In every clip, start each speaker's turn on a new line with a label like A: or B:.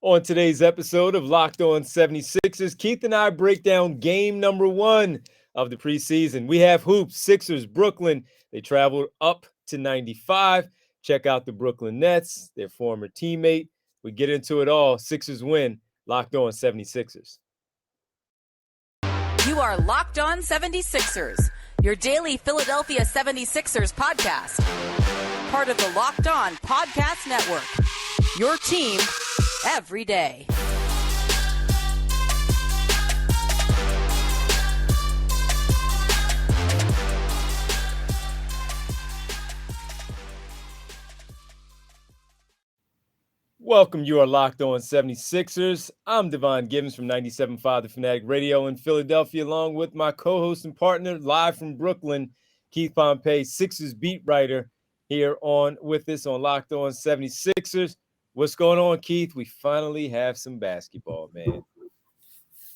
A: On today's episode of Locked On 76ers, Keith and I break down game number 1 of the preseason. We have hoops, Sixers, Brooklyn. They traveled up to 95. Check out the Brooklyn Nets, their former teammate. We get into it all. Sixers win. Locked On 76ers.
B: You are Locked On 76ers, your daily Philadelphia 76ers podcast. Part of the Locked On Podcast Network. Your team every day.
A: Welcome. You are Locked On 76ers. I'm Devon Gibbons from 97.5 The Fanatic Radio in Philadelphia, along with my co-host and partner live from Brooklyn, Keith Pompey, Sixers beat writer, here on with us on Locked On 76ers. What's going on, Keith? We finally have some basketball, man.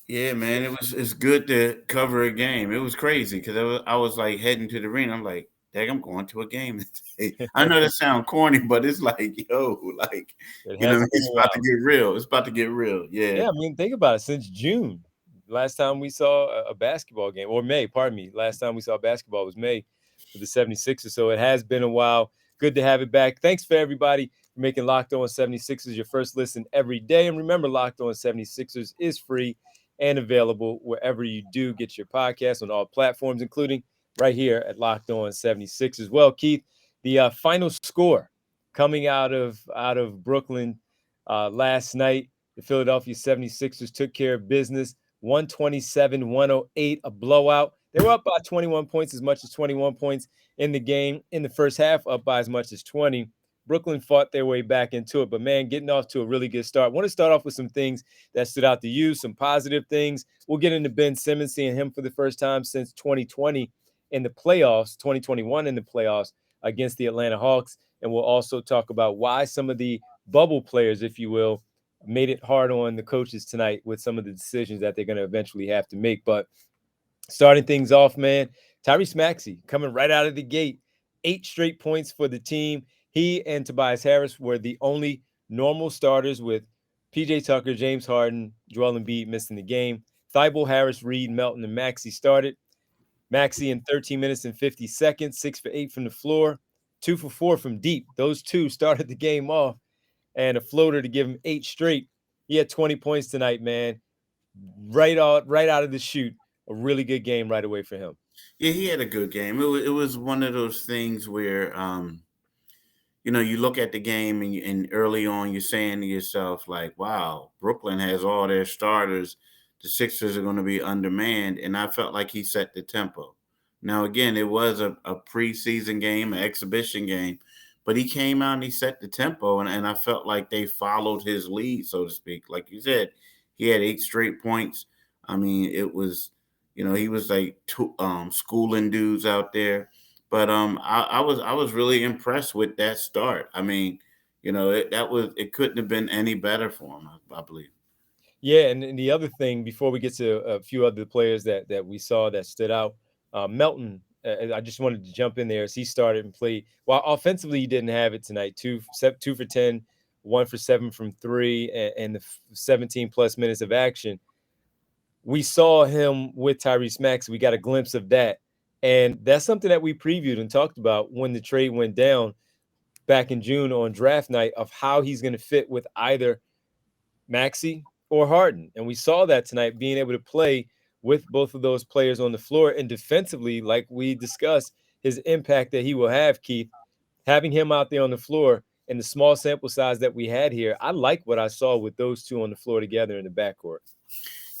C: Yeah, man, it's good to cover a game. It was crazy because I was like heading to the arena. I'm like, dang, I'm going to a game today. I know that sounds corny, but it's like, yo, like, it's about to get real. It's about to get real.
A: Yeah, I mean, think about it. Since June, last time we saw a basketball game, or May, pardon me. Last time we saw basketball was May for the 76ers. So it has been a while. Good to have it back. Thanks for everybody for making Locked On 76ers your first listen every day. And remember, Locked On 76ers is free and available wherever you do get your podcast on all platforms, including right here at Locked On 76 as well. Keith, the final score coming out of Brooklyn last night, the Philadelphia 76ers took care of business, 127-108, a blowout. They were up by 21 points, as much as 21 points in the game. In the first half, up by as much as 20. Brooklyn fought their way back into it, but man, getting off to a really good start. I want to start off with some things that stood out to you, some positive things. We'll get into Ben Simmons, seeing him for the first time since 2020 in the playoffs, 2021 in the playoffs against the Atlanta Hawks. And we'll also talk about why some of the bubble players, if you will, made it hard on the coaches tonight with some of the decisions that they're going to eventually have to make. But starting things off, man, Tyrese Maxi coming right out of the gate, 8 straight points for the team. He and Tobias Harris were the only normal starters, with P.J. Tucker, James Harden, Joel Embiid missing the game. Thibault, Harris, Reed, Melton, and Maxi started. Maxi in 13 minutes and 50 seconds, 6 for 8 from the floor, 2 for 4 from deep. Those two started the game off, and a floater to give him 8 straight. He had 20 points tonight, man. Right out of the chute. A really good game right away for him.
C: Yeah, he had a good game. It was one of those things where you look at the game and early on you're saying to yourself, like, wow, Brooklyn has all their starters. The Sixers are going to be undermanned. And I felt like he set the tempo. Now, again, it was a preseason game, an exhibition game, but he came out and he set the tempo. And I felt like they followed his lead, so to speak. Like you said, he had 8 straight points. I mean, it was, he was like schooling dudes out there. But I was really impressed with that start. I mean, it couldn't have been any better for him, I believe.
A: Yeah, and the other thing, before we get to a few other players that we saw that stood out, Melton, I just wanted to jump in there as he started and played. While offensively he didn't have it tonight, 2 for 10, 1 for 7 from 3, and the 17 plus minutes of action. We saw him with Tyrese Maxi. We got a glimpse of that. And that's something that we previewed and talked about when the trade went down back in June on draft night, of how he's going to fit with either Maxi or Harden. And we saw that tonight, being able to play with both of those players on the floor, and defensively, like we discussed, his impact that he will have, Keith, having him out there on the floor and the small sample size that we had here. I like what I saw with those two on the floor together in the backcourt.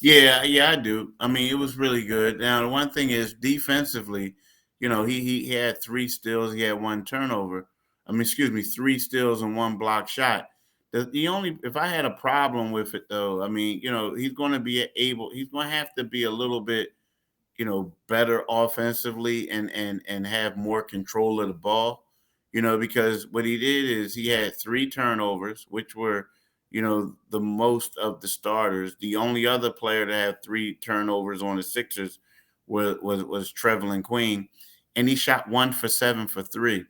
C: Yeah, I do. I mean, it was really good. Now, the one thing is defensively, he had 3 steals, he had 1 turnover. 3 steals and 1 block shot. The only, if I had a problem with it though, I mean, he's going to have to be a little bit, better offensively and have more control of the ball, because what he did is he had 3 turnovers, which were, the most of the starters. The only other player to have 3 turnovers on the Sixers was Trevelin Queen, and he shot 1 for 7 for 3.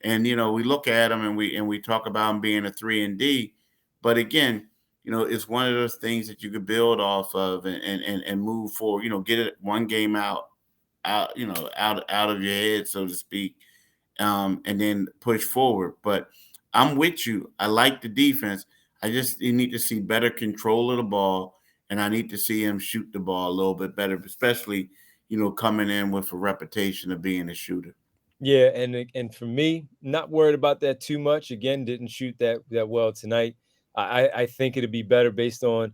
C: And we look at him and we talk about him being a 3 and D, but again, it's one of those things that you could build off of and move forward. Get it one game out of your head, so to speak, and then push forward. But I'm with you. I like the defense. You need to see better control of the ball, and I need to see him shoot the ball a little bit better, especially coming in with a reputation of being a shooter.
A: Yeah, and for me, not worried about that too much. Again, didn't shoot that well tonight. I think it'd be better based on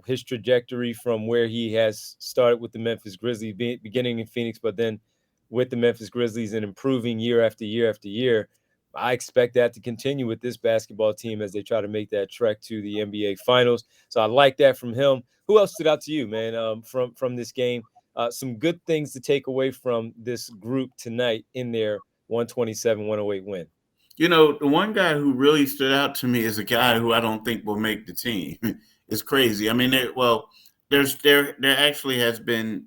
A: his trajectory from where he has started with the Memphis Grizzlies, beginning in Phoenix, but then with the Memphis Grizzlies and improving year after year after year. I expect that to continue with this basketball team as they try to make that trek to the NBA Finals. So I like that from him. Who else stood out to you, man, from this game? Some good things to take away from this group tonight in their 127-108 win.
C: The one guy who really stood out to me is a guy who I don't think will make the team. It's crazy. I mean, there actually has been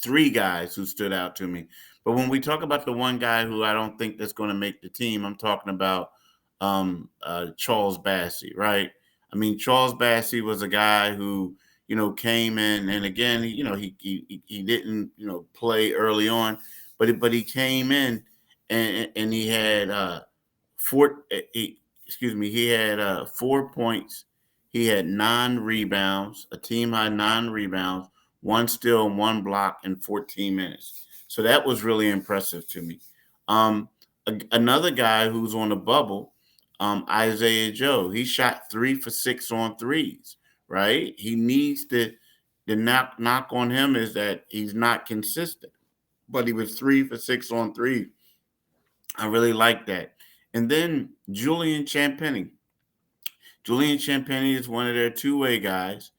C: three guys who stood out to me. But when we talk about the one guy who I don't think that's going to make the team, I'm talking about Charles Bassey, right? I mean, Charles Bassey was a guy who came in, and again, he didn't play early on, but he came in and he had he had 4 points. He had 9 rebounds, a team high 9 rebounds, 1 steal, 1 block in 14 minutes. So that was really impressive to me. Another guy who's on the bubble, Isaiah Joe, he shot 3 for 6 on threes, right? He needs to, the knock on him is that he's not consistent, but he was 3 for 6 on 3. I really like that. And then Julian Champagne. Julian Champagne is one of their two-way guys.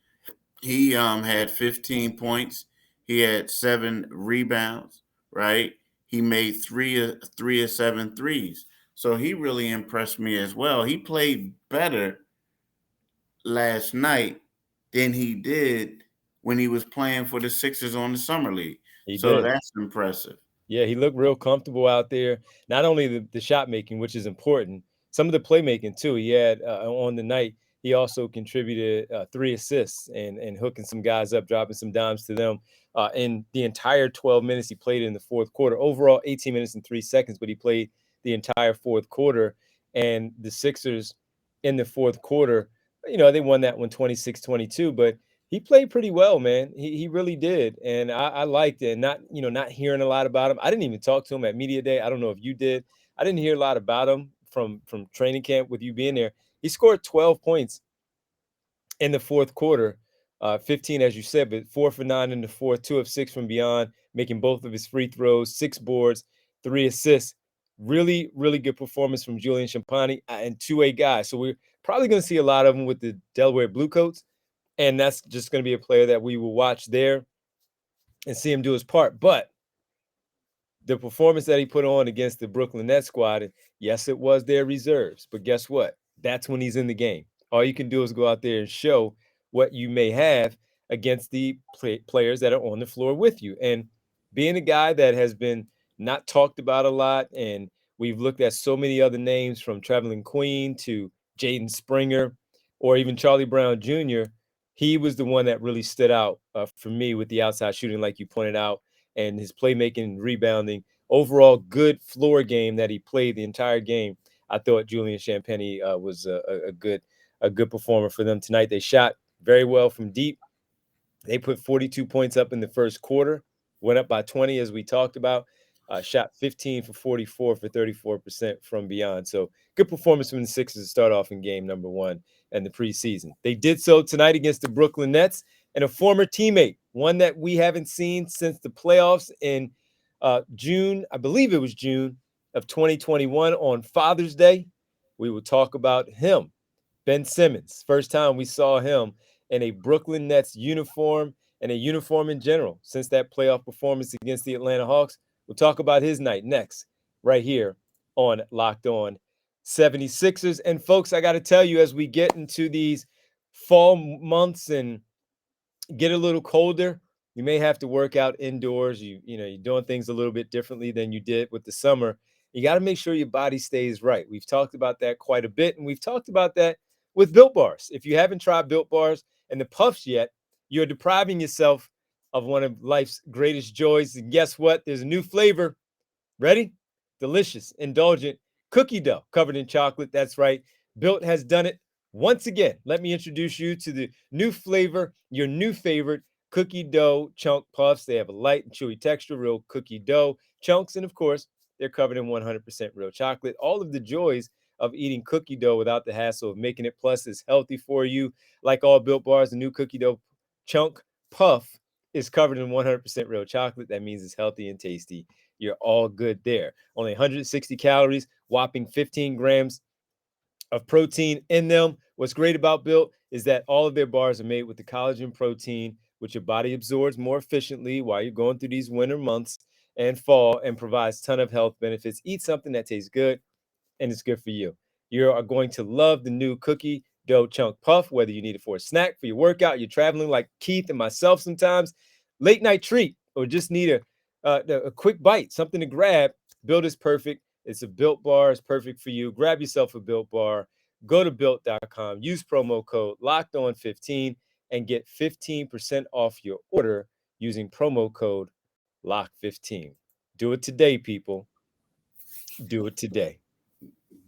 C: He had 15 points. He had 7 rebounds, right? He made three of 7 threes. So he really impressed me as well. He played better last night than he did when he was playing for the Sixers on the Summer League.
A: He
C: So
A: did.
C: that's impressive.
A: Yeah, he looked real comfortable out there. Not only the shot making, which is important, some of the playmaking too. He had on the night. He also contributed 3 assists and hooking some guys up, dropping some dimes to them. In the entire 12 minutes he played in the fourth quarter, overall 18 minutes and 3 seconds, but he played the entire fourth quarter. And the Sixers in the fourth quarter, they won that one 26-22, but he played pretty well, man. He really did, and I liked it. Not hearing a lot about him. I didn't even talk to him at media day. I don't know if you did. I didn't hear a lot about him from training camp with you being there. He scored 12 points in the fourth quarter, 15 as you said, but 4 for 9 in the fourth, 2 of 6 from beyond, making both of his free throws, 6 boards, 3 assists. Really, really good performance from Julian Champagne and two-way guy. So we're probably going to see a lot of them with the Delaware Bluecoats. And that's just going to be a player that we will watch there and see him do his part. But the performance that he put on against the Brooklyn Nets squad, and yes, it was their reserves, but guess what? That's when he's in the game. All you can do is go out there and show what you may have against the players that are on the floor with you. And being a guy that has been not talked about a lot, and we've looked at so many other names from Traveling Queen to Jaden Springer or even Charlie Brown Jr., he was the one that really stood out for me with the outside shooting, like you pointed out, and his playmaking and rebounding. Overall, good floor game that he played the entire game. I thought Julian Champagne was a good performer for them tonight. They shot very well from deep. They put 42 points up in the first quarter, went up by 20 as we talked about. Shot 15 for 44 for 34% from beyond. So good performance from the Sixers to start off in game number 1 and the preseason. They did so tonight against the Brooklyn Nets and a former teammate, one that we haven't seen since the playoffs in June. I believe it was June of 2021 on Father's Day. We will talk about him, Ben Simmons. First time we saw him in a Brooklyn Nets uniform and a uniform in general since that playoff performance against the Atlanta Hawks. We'll talk about his night next, right here on Locked On 76ers. And folks, I got to tell you, as we get into these fall months and get a little colder, you may have to work out indoors. You're doing things a little bit differently than you did with the summer. You got to make sure your body stays right. We've talked about that quite a bit, and we've talked about that with Built Bars. If you haven't tried Built Bars and the Puffs yet, you're depriving yourself of one of life's greatest joys. And guess what? There's a new flavor. Ready? Delicious, indulgent cookie dough covered in chocolate. That's right. Built has done it once again. Let me introduce you to the new flavor, your new favorite cookie dough chunk puffs. They have a light and chewy texture, real cookie dough chunks. And of course, they're covered in 100% real chocolate. All of the joys of eating cookie dough without the hassle of making it. Plus, it's healthy for you. Like all Built Bars, the new cookie dough chunk puff is covered in 100% real chocolate. That means it's healthy and tasty. You're all good there. Only 160 calories, whopping 15 grams of protein in them. What's great about Built is that all of their bars are made with the collagen protein, which your body absorbs more efficiently while you're going through these winter months and fall, and provides a ton of health benefits. Eat something that tastes good and it's good for you. You are going to love the new cookie dough chunk puff, whether you need it for a snack, for your workout, you're traveling like Keith and myself sometimes, late night treat, or just need a quick bite, something to grab. Built is perfect. It's a Built Bar. It's perfect for you. Grab yourself a Built Bar. Go to built.com. Use promo code LOCKEDON15 and get 15% off your order using promo code LOCK15. Do it today, people. Do it today.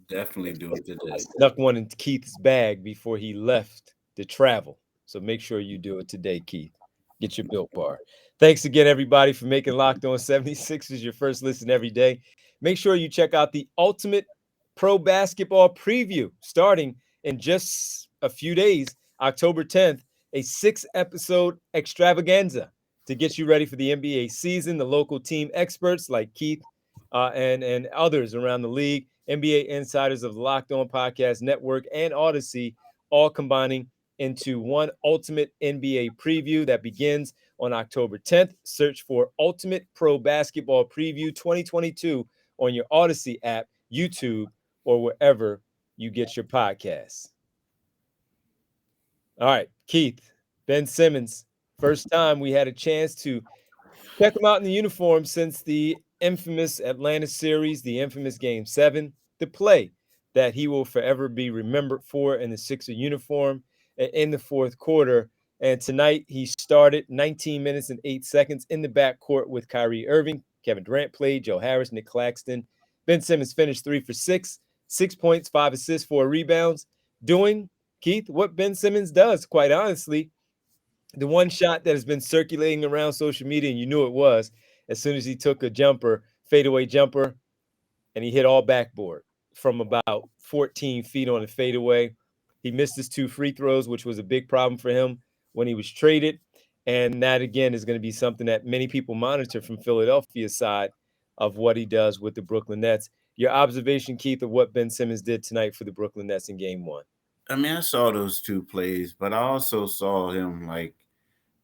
C: Definitely do it
A: I
C: today.
A: snuck one in Keith's bag before he left to travel. So make sure you do it today, Keith. Get your Built Bar. Thanks again, everybody, for making Locked On 76ers your first listen every day. Make sure you check out the Ultimate Pro Basketball Preview starting in just a few days, October 10th, a 6-episode extravaganza to get you ready for the NBA season. The local team experts like Keith and others around the league, NBA insiders of the Locked On Podcast Network and Odyssey, all combining into one ultimate NBA preview that begins on October 10th. Search for Ultimate Pro Basketball Preview 2022 on your Odyssey app, YouTube, or wherever you get your podcasts. All right, Keith, Ben Simmons, first time we had a chance to check him out in the uniform since the infamous Atlanta series, the infamous Game 7, the play that he will forever be remembered for in the Sixer uniform in the fourth quarter. And tonight he started 19 minutes and 8 seconds in the backcourt with Kyrie Irving. Kevin Durant played, Joe Harris, Nick Claxton. Ben Simmons finished 3 for 6, 6 points, 5 assists, 4 rebounds, doing, Keith, what Ben Simmons does, quite honestly. The one shot that has been circulating around social media, and you knew it was, as soon as he took a jumper, fadeaway jumper, and he hit all backboard from about 14 feet on a fadeaway. He missed his 2 free throws, which was a big problem for him when he was traded. And that, again, is going to be something that many people monitor from Philadelphia's side of what he does with the Brooklyn Nets. Your observation, Keith, of what Ben Simmons did tonight for the Brooklyn Nets in Game 1.
C: I mean, I saw those 2 plays, but I also saw him like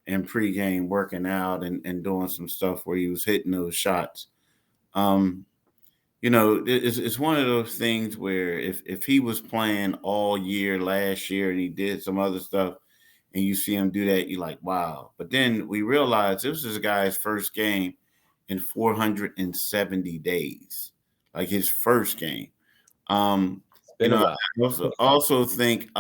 C: in pregame working out and doing some stuff where he was hitting those shots. It's one of those things where if he was playing all year last year and he did some other stuff and you see him do that, you're like, wow. But then we realized this was this guy's first game in 470 days, like his first game.
A: Been a while.
C: I also think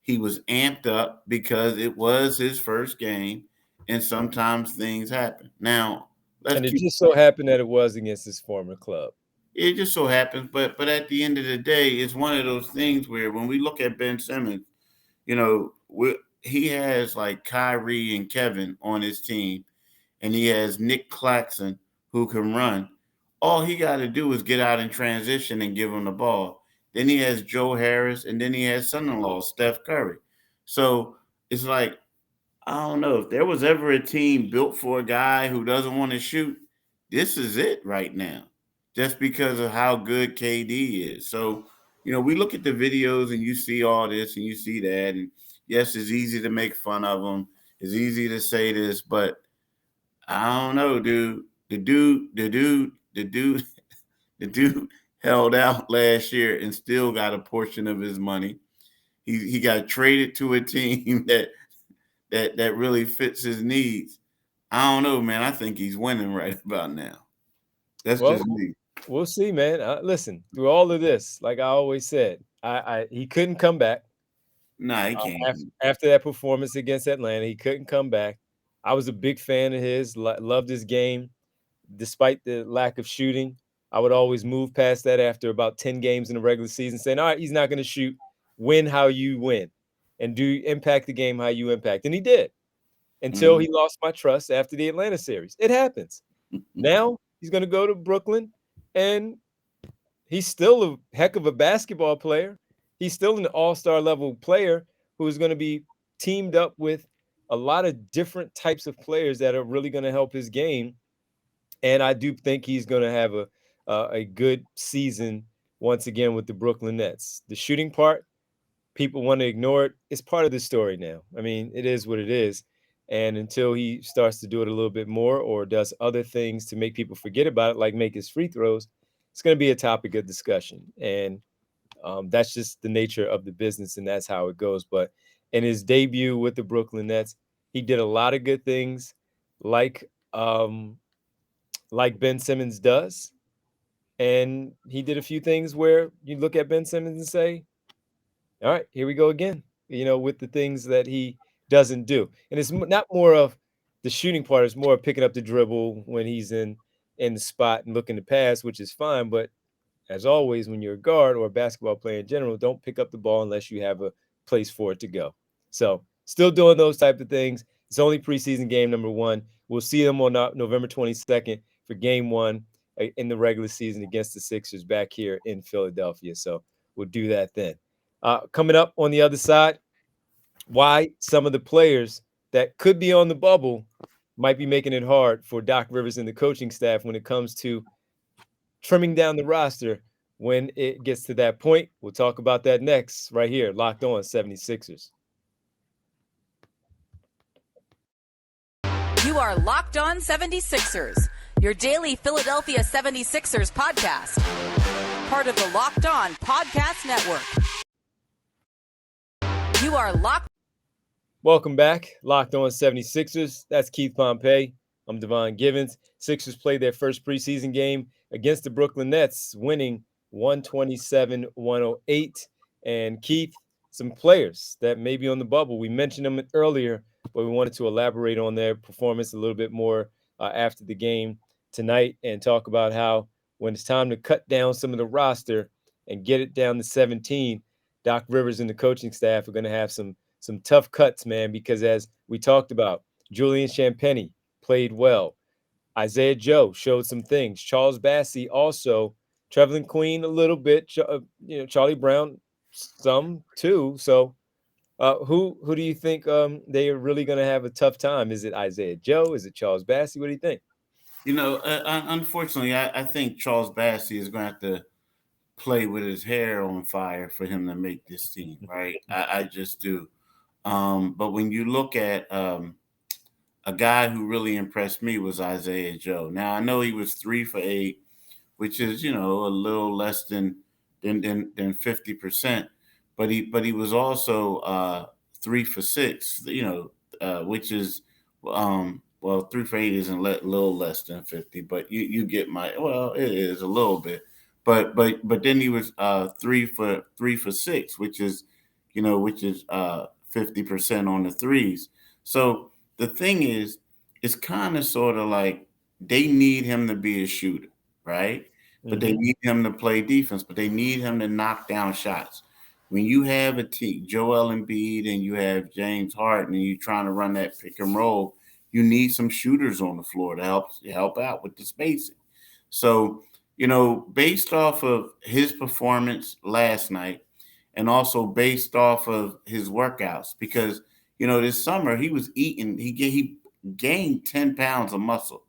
C: he was amped up because it was his first game, and sometimes things happen. Now,
A: And it just so happened that it was against his former club.
C: It just so happens, but at the end of the day, it's one of those things where when we look at Ben Simmons, he has like Kyrie and Kevin on his team, and he has Nick Claxton who can run. All he got to do is get out in transition and give him the ball. Then he has Joe Harris, and then he has son-in-law Steph Curry. So it's like, I don't know, if there was ever a team built for a guy who doesn't want to shoot, this is it right now, just because of how good KD is. So, we look at the videos and you see all this and you see that. And yes, it's easy to make fun of him. It's easy to say this, but I don't know, dude. The dude held out last year and still got a portion of his money. He got traded to a team that really fits his needs. I don't know, man. I think he's winning right about now. That's just me.
A: We'll see, man. Listen, through all of this, like I always said, He couldn't come back.
C: Nah, he can't.
A: After that performance against Atlanta, he couldn't come back. I was a big fan of his, loved his game, despite the lack of shooting. I would always move past that after about 10 games in the regular season, saying, all right, he's not going to shoot. Win how you win and do impact the game how you impact. And he did until he lost my trust after the Atlanta series. It happens. Now he's going to go to Brooklyn, and he's still a heck of a basketball player. He's still an all-star level player who is going to be teamed up with a lot of different types of players that are really going to help his game. And I do think he's going to have a good season once again with the Brooklyn Nets. The shooting part, people want to ignore it. It's part of the story now. I mean, it is what it is. And until he starts to do it a little bit more or does other things to make people forget about it, like make his free throws, it's going to be a topic of discussion. And that's just the nature of the business, and that's how it goes. But in his debut with the Brooklyn Nets, he did a lot of good things, like Ben Simmons does. And he did a few things where you look at Ben Simmons and say, all right, here we go again, with the things that he doesn't do. And it's not more of the shooting part, it's more of picking up the dribble when he's in the spot and looking to pass, which is fine. But as always, when you're a guard or a basketball player in general, don't pick up the ball unless you have a place for it to go. So still doing those type of things. It's only preseason game number 1. We'll see them on November 22nd for game 1 in the regular season against the Sixers back here in Philadelphia. So we'll do that then. Coming up on the other side, why some of the players that could be on the bubble might be making it hard for Doc Rivers and the coaching staff when it comes to trimming down the roster when it gets to that point. We'll talk about that next, right here, Locked On 76ers.
B: You are Locked On 76ers, your daily Philadelphia 76ers podcast. Part of the Locked On Podcast Network. You are locked.
A: Welcome back, Locked On 76ers. That's Keith Pompey. I'm Devon Givens. Sixers played their first preseason game against the Brooklyn Nets, winning 127-108. And Keith, some players that may be on the bubble. We mentioned them earlier, but we wanted to elaborate on their performance a little bit more after the game tonight and talk about how when it's time to cut down some of the roster and get it down to 17, Doc Rivers and the coaching staff are going to have some tough cuts, man, because as we talked about, Julian Champagne played well. Isaiah Joe showed some things. Charles Bassey also. Trevelin Queen a little bit. Charlie Brown some too. So who do you think they are really going to have a tough time? Is it Isaiah Joe? Is it Charles Bassey? What do you think?
C: Unfortunately, I think Charles Bassey is going to have to play with his hair on fire for him to make this team, right? I just do. But when you look at a guy who really impressed me was Isaiah Joe. Now I know he was 3 for 8, which is a little less than 50%, but he was also 3 for 6, which is 3 for 8 isn't a little less than 50, but you get it is a little bit. But then he was 3 for 6, which is 50% on the threes. So the thing is, it's kind of sort of like they need him to be a shooter, right? But they need him to play defense, but they need him to knock down shots. When you have a team, Joel Embiid, and you have James Harden, and you're trying to run that pick and roll, you need some shooters on the floor to help out with the spacing. So, based off of his performance last night, and also based off of his workouts, because this summer he was eating, he gained 10 pounds of muscle,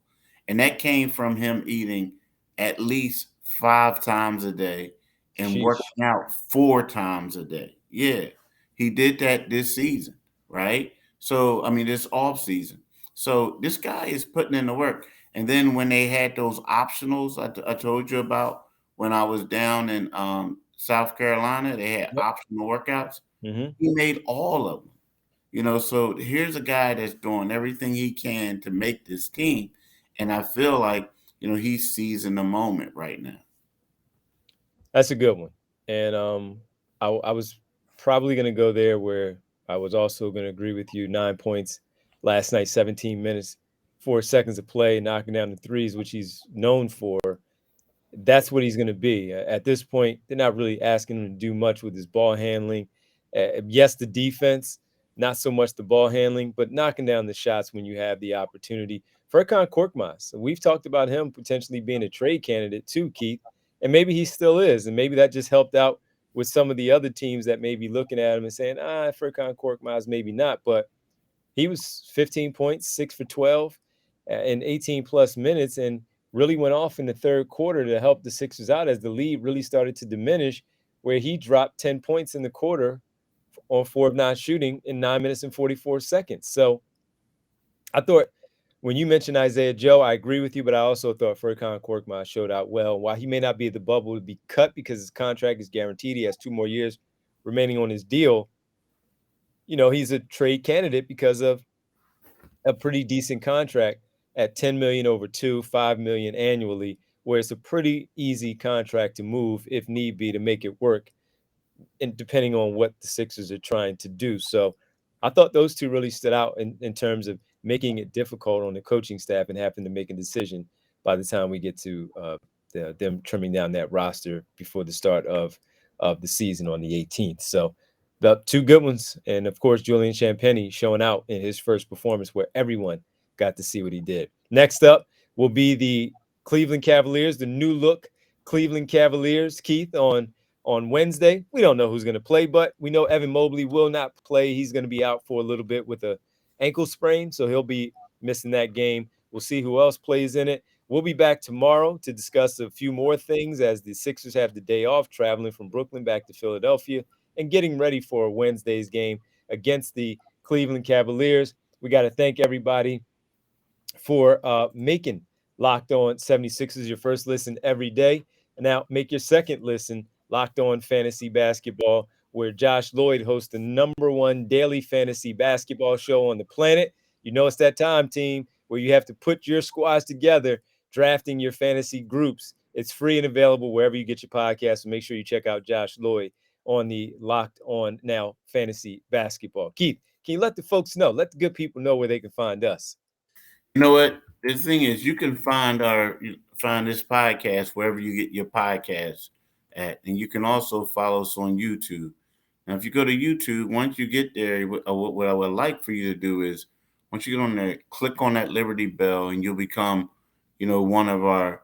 C: and that came from him eating at least 5 times a day and working out 4 times a day. Yeah, he did that this season, right? So this off season. So this guy is putting in the work. And then when they had those optionals I told you about when I was down in South Carolina, they had optional workouts. He made all of them. So here's a guy that's doing everything he can to make this team. And I feel like, he's seizing the moment right now.
A: That's a good one. And I was probably going to go there where I was also going to agree with you. 9 points last night, 17 minutes, 4 seconds of play, knocking down the threes, which he's known for. That's what he's going to be. At this point, they're not really asking him to do much with his ball handling. Yes, the defense, not so much the ball handling, but knocking down the shots when you have the opportunity. Furkan Korkmaz, we've talked about him potentially being a trade candidate too, Keith, and maybe he still is, and maybe that just helped out with some of the other teams that may be looking at him and saying, Furkan Korkmaz, maybe not, but he was 15 points, 6 for 12 in 18 plus minutes, and really went off in the third quarter to help the Sixers out as the lead really started to diminish, where he dropped 10 points in the quarter on 4 of 9 shooting in 9 minutes and 44 seconds. So I thought when you mentioned Isaiah Joe, I agree with you, but I also thought Furkan Korkmaz showed out well. While he may not be at the bubble to be cut because his contract is guaranteed, he has 2 more years remaining on his deal. He's a trade candidate because of a pretty decent contract at $10 million over 2, $5 million annually, where it's a pretty easy contract to move if need be to make it work, and depending on what the Sixers are trying to do. So I thought those two really stood out in terms of making it difficult on the coaching staff and having to make a decision by the time we get to them trimming down that roster before the start of the season on the 18th. So the 2 good ones, and of course Julian Champagne showing out in his first performance where everyone got to see what he did. Next up will be the Cleveland Cavaliers, the new look Cleveland Cavaliers, Keith, on Wednesday. We don't know who's going to play, but we know Evan Mobley will not play. He's going to be out for a little bit with a ankle sprain, so he'll be missing that game. We'll see who else plays in it. We'll be back tomorrow to discuss a few more things as the Sixers have the day off, traveling from Brooklyn back to Philadelphia and getting ready for Wednesday's game against the Cleveland Cavaliers. We got to thank everybody for making Locked On 76ers your first listen every day. And now make your second listen Locked On Fantasy Basketball, where Josh Lloyd hosts the #1 daily fantasy basketball show on the planet. It's that time, team, where you have to put your squads together, drafting your fantasy groups. It's free and available wherever you get your podcasts. So make sure you check out Josh Lloyd on the Locked On Now Fantasy Basketball. Keith, can you let the folks know, let the good people know where they can find us?
C: You know what? The thing is, you can find this podcast wherever you get your podcasts at, and you can also follow us on YouTube. Now, if you go to YouTube, once you get there, what I would like for you to do is, once you get on there, click on that Liberty Bell, and you'll become, one of our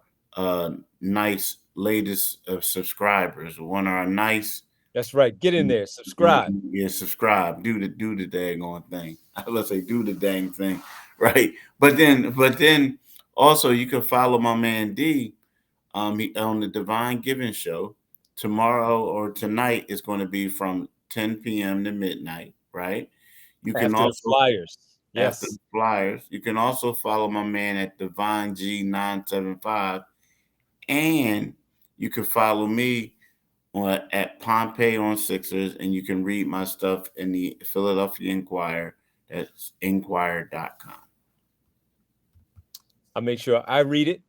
C: nice latest subscribers, one of our nice.
A: That's right. Get in there. Subscribe.
C: Yeah, subscribe. Do the daggone thing. Let's say do the dang thing, right? But then also you can follow my man D. He, on the Divine Giving Show tomorrow or tonight is going to be from 10 p.m. to midnight, right? You can
A: After
C: also
A: the Flyers.
C: after
A: Yes.
C: the Flyers. You can also follow my man at Divine G975, and you can follow me at Pompey on Sixers, and you can read my stuff in the Philadelphia Inquirer. That's inquirer.com.
A: I'll make sure I read it.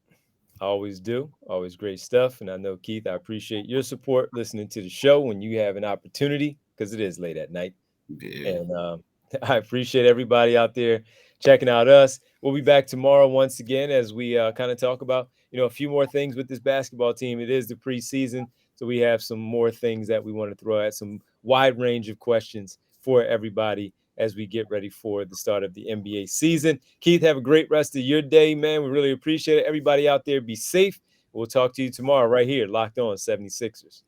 A: I always do. Always great stuff. And I know, Keith, I appreciate your support listening to the show when you have an opportunity, because it is late at night.
C: Yeah.
A: And I appreciate everybody out there checking out us. We'll be back tomorrow once again as we kind of talk about, a few more things with this basketball team. It is the preseason, so we have some more things that we want to throw at, some wide range of questions for everybody as we get ready for the start of the NBA season. Keith, have a great rest of your day, man. We really appreciate it. Everybody out there, be safe. We'll talk to you tomorrow right here, Locked On 76ers.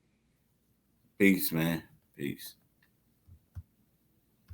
C: Peace, man. Peace.